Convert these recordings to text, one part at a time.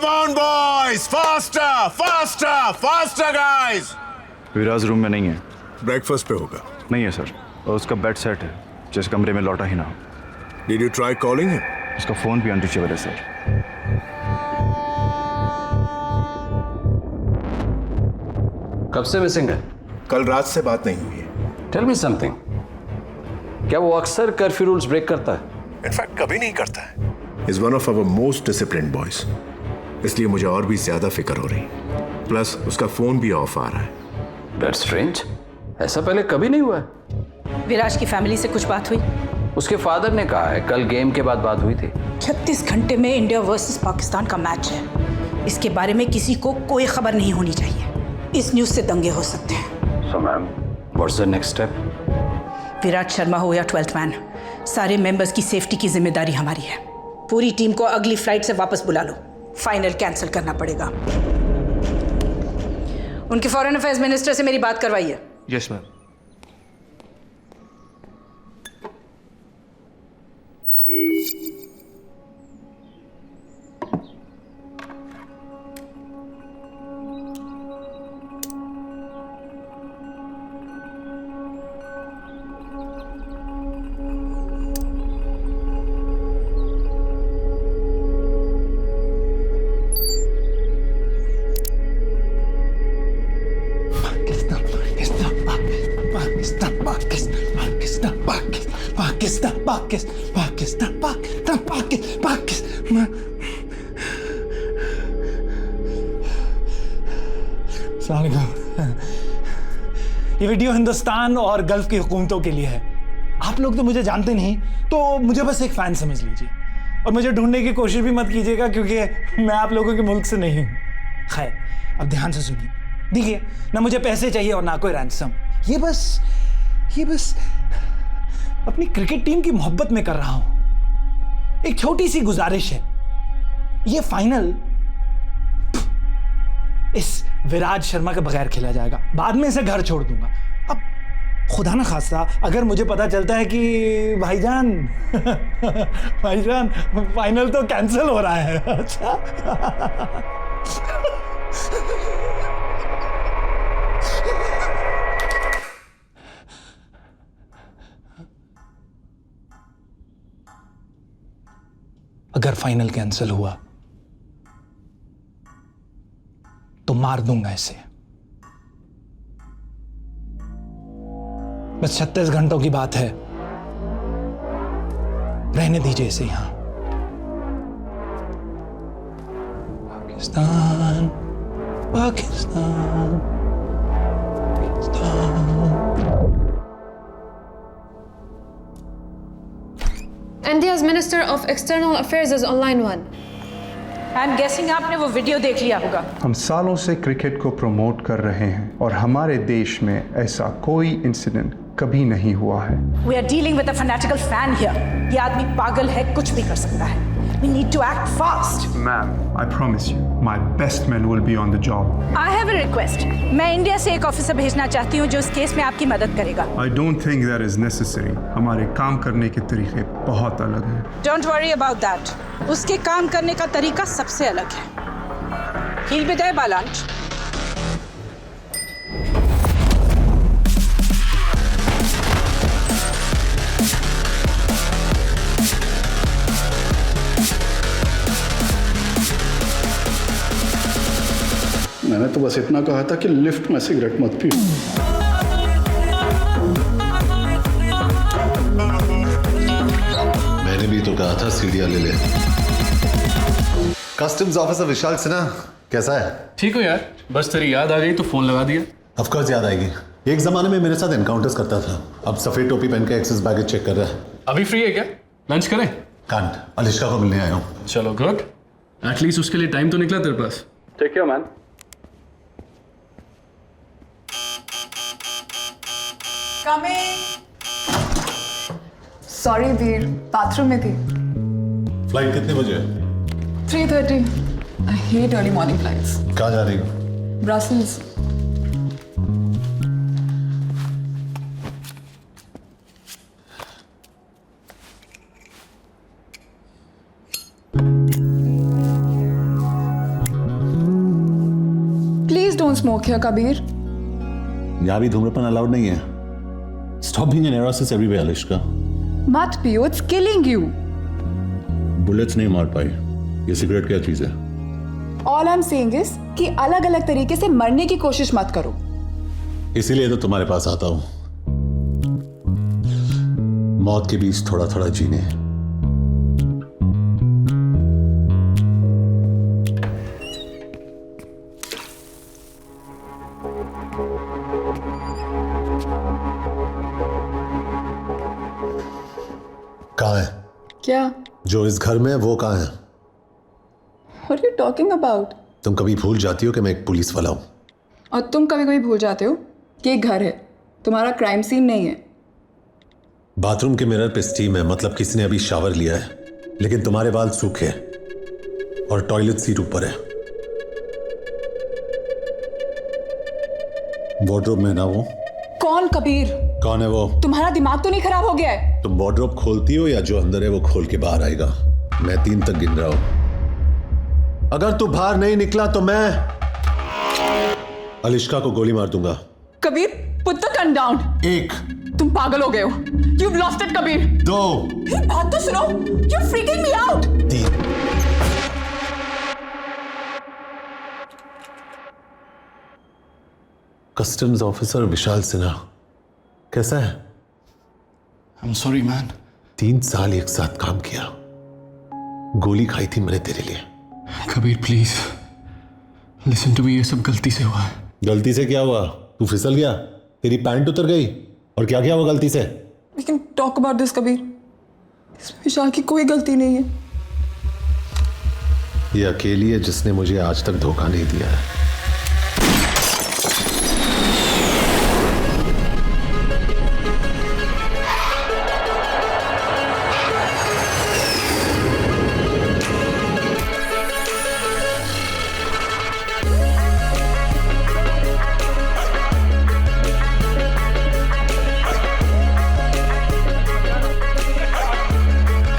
Come on, boys! Faster! Faster! Faster, guys! Viraj room में नहीं है। ब्रेकफास्ट पे होगा। नहीं है सर, और उसका बेड सेट है, जिस कमरे में लौटा ही ना हो। Did you try calling him? उसका फोन भी अनरीचेबल है सर। कब से मिसिंग है? कल रात से बात नहीं हुई है। Tell me something. क्या वो अक्सर कर्फ्यू रूल्स ब्रेक करता है? इनफैक्ट कभी नहीं करता है। He's one of our most disciplined boys. इसलिए मुझे और भी ज्यादा फिक्र हो रही। प्लस उसका फोन भी ऑफ आ रहा है। That's strange. ऐसा पहले कभी नहीं हुआ है। विराज की फैमिली से कुछ बात हुई? उसके फादर ने कहा है कल गेम के बाद बात हुई थी। 36 घंटे में इंडिया वर्सेस पाकिस्तान का मैच है। इसके बारे में किसी को कोई खबर नहीं होनी चाहिए। इस न्यूज से दंगे हो सकते हैं। So ma'am, what's the next step? Virat Sharma हो या 12th मैन, सारे मेंबर्स की सेफ्टी की जिम्मेदारी हमारी है। पूरी टीम को अगली फ्लाइट से वापस बुला लो। फाइनल कैंसिल करना पड़ेगा। उनके फॉरेन अफेयर्स मिनिस्टर से मेरी बात करवाइए। Yes ma'am. ये वीडियो हिंदुस्तान और गल्फ की हुकूमतों के लिए है। आप लोग तो मुझे जानते नहीं, तो मुझे बस एक फैन समझ लीजिए और मुझे ढूंढने की कोशिश भी मत कीजिएगा, क्योंकि मैं आप लोगों के मुल्क से नहीं हूं। खैर, अब ध्यान से सुनिए। देखिए, ना मुझे पैसे चाहिए और ना कोई रैंसम। ये बस अपनी क्रिकेट टीम की मोहब्बत में कर रहा हूं। एक छोटी सी गुजारिश है, ये फाइनल इस विराज शर्मा के बगैर खेला जाएगा। बाद में इसे घर छोड़ दूंगा। अब खुदा ना खास्ता अगर मुझे पता चलता है कि भाईजान फाइनल तो कैंसिल हो रहा है। अच्छा अगर फाइनल कैंसिल हुआ तो मार दूंगा इसे। बस 36 घंटों की बात है, रहने दीजिए इसे यहां। Pakistan Pakistan India's Minister of External Affairs is online one. I am guessing आपने वो वीडियो देख लिया होगा। हम सालों से क्रिकेट को प्रमोट कर रहे हैं और हमारे देश में ऐसा कोई इंसिडेंट कभी नहीं हुआ है। We are dealing with a fanatical fan here. ये आदमी पागल है, कुछ भी कर सकता है। We need to act fast. Ma'am, I promise you, my best men will be on the job. I have a request. मैं इंडिया से एक ऑफिसर भेजना चाहती हूँ जो इस केस में आपकी मदद करेगा। I don't think that is necessary. हमारे काम करने के तरीके बहुत अलग हैं। Don't worry about that. उसके काम करने का तरीका सबसे अलग है। He'll be there by lunch. मैंने तो बस इतना कहा था कि लिफ्ट में सिगरेट मत पियो। मैंने भी तो कहा था सीढ़ियां ले ले। कस्टम्स ऑफिसर विशाल सिन्हा कैसा है? ठीक हो यार, बस तेरी याद आ गई तो फोन लगा दिया। ऑफ कोर्स याद आएगी। एक जमाने में मेरे साथ एनकाउंटर्स करता था, अब सफेद टोपी पहन के एक्सेस बैगेज चेक कर रहा है। अभी फ्री है क्या? लंच करें? कांट, अलिश्का को मिलने आया हूँ। चलो गुड, एटलीस्ट उसके लिए टाइम तो निकला तेरे पास। Take care man. Sorry Veer, bathroom में थी। फ्लाइट कितने बजे? 3:30. I hate early morning flights. कहाँ जा रही हो? Brussels. don't smoke here, Kabir. यहाँ भी धूम्रपान अलाउड नहीं है. Stop being a neurosis everywhere, Alishka. मत पियो, it's killing you. बुलेट्स नहीं मार पाई. ये सिगरेट क्या चीज है? All I'm saying is कि अलग अलग तरीके से मरने की कोशिश मत करो. इसीलिए तो तुम्हारे पास आता हूं. मौत के बीच थोड़ा थोड़ा जीने. कहाँ है? क्या? जो इस घर में है वो कहाँ है? What are you talking about? तुम कभी भूल जाती हो कि मैं एक पुलिस वाला हूं. और तुम कभी कभी भूल जाते हो कि एक घर है, तुम्हारा क्राइम सीन नहीं है. बाथरूम के मिरर पे स्टीम है, मतलब किसी ने अभी शावर लिया है. लेकिन तुम्हारे बाल सूखे और टॉयलेट सीट ऊपर है. वार्डरोब में ना वो. कौन कबीर? कौन है वो? तुम्हारा दिमाग तो नहीं खराब हो गया है? तुम वार्डरोब खोलती हो या जो अंदर है वो खोल के बाहर आएगा? मैं 3 तक गिन रहा हूं. अगर तू बाहर नहीं निकला तो मैं अलिश्का को गोली मार दूंगा. Kabir, put the gun down. 1. तुम पागल हो गए हो. You've lost it, Kabir. 2. मेरी बात तो सुनो. You're freaking me out. 3. Customs officer Vishal Sinha कैसा है? I'm sorry, man. 3 साल एक साथ काम किया. गोली खाई थी मैंने तेरे लिए. Kabir please listen to me, ये सब गलती से हुआ है. गलती से क्या हुआ? तू फिसल गया, तेरी पैंट उतर गई, और क्या किया वो गलती से? We can talk about this, Kabir. इसमें विशाल की कोई गलती नहीं है. ये अकेली है जिसने मुझे आज तक धोखा नहीं दिया है.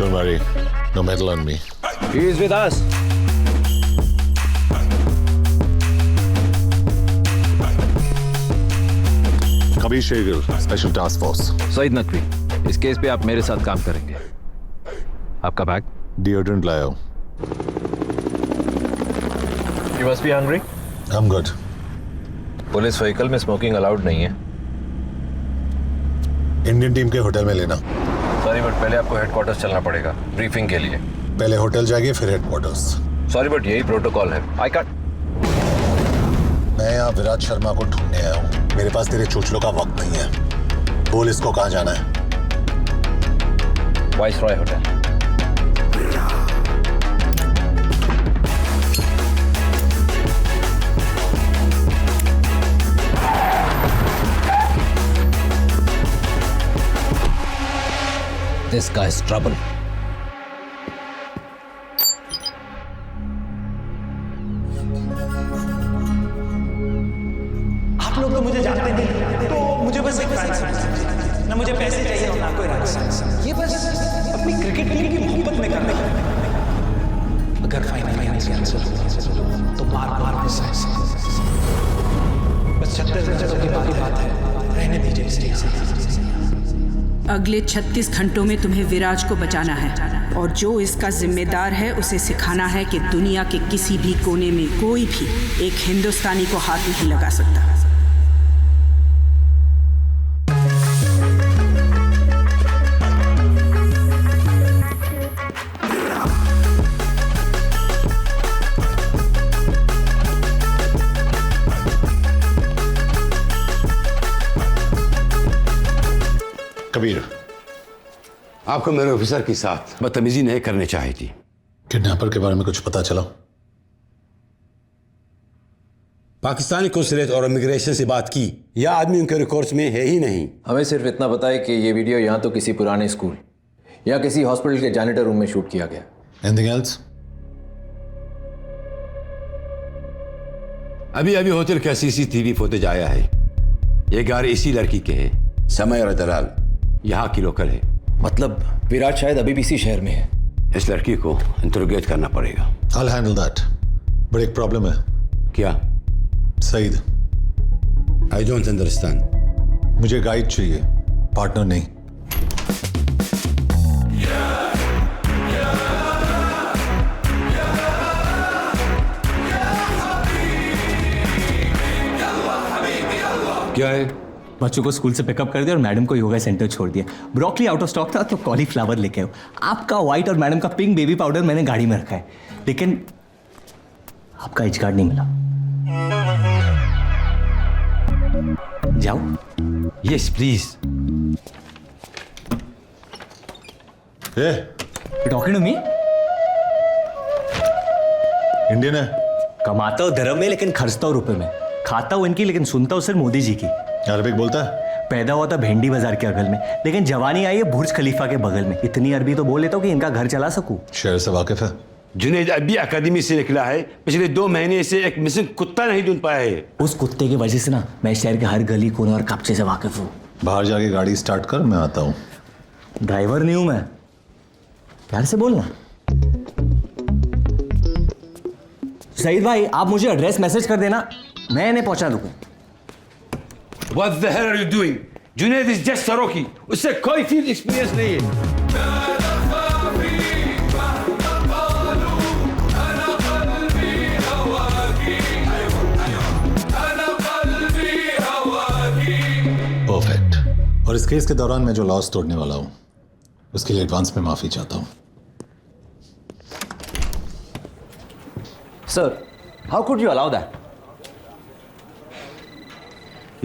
Don't worry, no meddle on me. He is with us. Kabir Shergill, special task force. Saeed Naqvi, इस केस पे आप मेरे साथ काम करेंगे. आपका बैग? डिओड्रेंट लाया हूं. You must be hungry. I'm good. Police vehicle में स्मोकिंग अलाउड नहीं है. इंडियन टीम के होटल में लेना. सॉरी बट पहले आपको हेडक्वार्टर्स चलना पड़ेगा ब्रीफिंग के लिए. पहले होटल जाएंगे फिर हेडक्वार्टर्स. सॉरी बट यही प्रोटोकॉल है. I can't. मैं यहाँ विराट शर्मा को ढूंढने आया हूँ. मेरे पास तेरे चोचलों का वक्त नहीं है. बोल इसको कहाँ जाना है? Viceroy hotel. This guy's trouble. आप लोग तो मुझे जानते नहीं, तो मुझे बस एक फैन समझिए. ना मुझे पैसे चाहिए और ना कोई राइट्स. ये बस अपनी क्रिकेट टीम की मोहब्बत में कर रहे हैं. अगर फाइनल मैच कैंसिल हुआ तो बार-बार मिस है. बस 36 घंटों की बात है. रहने दीजिए इस चीज से. अगले 36 घंटों में तुम्हें विराज को बचाना है और जो इसका जिम्मेदार है उसे सिखाना है कि दुनिया के किसी भी कोने में कोई भी एक हिंदुस्तानी को हाथ नहीं लगा सकता. कबीर, आपको मेरे ऑफिसर के साथ बदतमीजी नहीं करनी चाहिए थी. किडनैपर के बारे में कुछ पता चला? पाकिस्तानी कौंसलेट और इमिग्रेशन से बात की. यह आदमी उनके रिकॉर्ड्स में है ही नहीं. हमें सिर्फ इतना पता है कि ये वीडियो यहाँ तो किसी पुराने स्कूल या किसी हॉस्पिटल के जैनिटर रूम में शूट किया गया. Anything else? अभी अभी होटल का CCTV फुटेज आया है. ये घर इसी लड़की के है, समैरा दलाल. यहाँ की लोकल है. मतलब विराट शायद अभी भी इसी शहर में है. इस लड़की को इंटरोगेट करना पड़ेगा. I'll handle that. बट एक प्रॉब्लम है. क्या? Saeed, I don't understand. मुझे गाइड चाहिए, पार्टनर नहीं। क्या है? बच्चों को स्कूल से पिकअप कर दिया और मैडम को योगा सेंटर छोड़ दिया। ब्रोकली आउट ऑफ स्टॉक था तो कॉलीफ्लावर लेके आओ। आपका व्हाइट और मैडम का पिंक बेबी पाउडर मैंने गाड़ी में रखा है, लेकिन आपका एच कार्ड नहीं मिला। जाओ। Yes please. Talking to me? Indian है। कमाता हूँ धर्म में लेकिन खर्चता हूँ रुपए में। खाता हूँ इनकी लेकिन सुनता हूँ सिर्फ मोदी जी की। अरबिक बोलता है? पैदा हुआ था भेंडी बाजार के अगल में, लेकिन जवानी आई है बुर्ज खलीफा के बगल में। इतनी अरबी तो बोल लेता हूँ कि इनका घर चला सकूं। शहर से वाकिफ है? जुनैद अभी अकादमी से निकला है, पिछले 2 महीने से एक मिसिंग कुत्ता नहीं ढूंढ पाया है। उस कुत्ते की वजह से ना मैं शहर के हर गली कोने और कब्जे से वाकिफ हूँ। बाहर जाके गाड़ी स्टार्ट कर, मैं आता हूँ। ड्राइवर नहीं हूं मैं, प्यार से बोलना। सईद भाई, आप मुझे एड्रेस मैसेज कर देना, मैं इन्हें पहुंचा दूंगा। What the hell are you doing? Junaid is just सरोकी, उससे कोई फील्ड एक्सपीरियंस नहीं है। परफेक्ट। और इस केस के दौरान मैं जो लॉस तोड़ने वाला हूं उसके लिए एडवांस में माफी चाहता हूं। Sir, how could you allow that?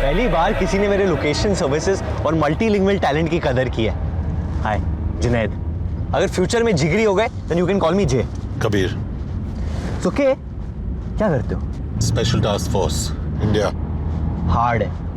पहली बार किसी ने मेरे लोकेशन सर्विसेज और मल्टीलिंगुअल टैलेंट की कदर की है। हाय जुनैद, अगर फ्यूचर में जिगरी हो गए then you can call me J. Kabir. Okay, क्या करते हो? Special task force India. Hard है।